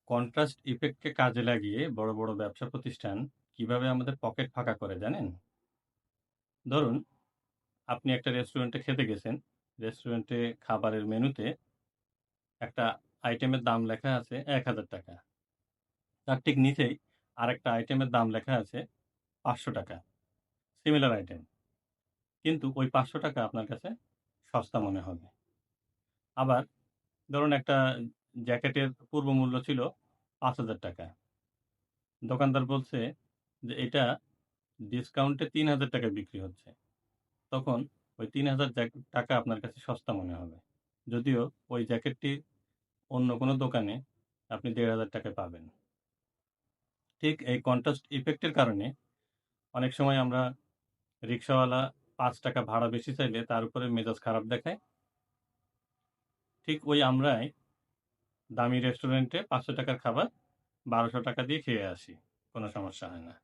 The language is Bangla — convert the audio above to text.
কন্ট্রাস্ট ইফেক্টকে কাজে লাগিয়ে বড়, বড় ব্যবসা প্রতিষ্ঠান কিভাবে আমাদের পকেট ফাঁকা করে জানেন? ধরুন, আপনি একটা রেস্টুরেন্টে খেতে গেছেন। রেস্টুরেন্টে খাবারের মেনুতে একটা আইটেমের দাম লেখা আছে ৳১,০০০। তার ঠিক নিচেই আরেকটা আইটেমের দাম লেখা আছে ৳৫০০। Similar item. কিন্তু ওই ৳৫০০ আপনার কাছে সস্তা মনে হবে। আবার ধরুন একটা জ্যাকেটের পূর্ব মূল্য ছিল ৳৫,০০০। দোকানদার বলছে যে এটা ডিসকাউন্টে ৳৩,০০০ বিক্রি হচ্ছে। তখন ওই ৳৩,০০০ টাকা আপনার কাছে সস্তা মনে হবে। যদিও ওই জ্যাকেটটি অন্য কোনো দোকানে আপনি ৳১,৫০০ পাবেন। ঠিক এই কন্ট্রাস্ট ইফেক্ট এর কারণে অনেক সময় আমরা রিক্শাওয়ালা ৳৫ ভাড়া বেশি চাইলে তার উপরে মেজাজ খারাপ দেখায়। ঠিক ওই আমরাই দামি রেস্টুরেন্টে ৳৫০০ র খাবার ৳১,২০০ দিয়ে খেয়ে আসি। কোনো সমস্যা হয় না।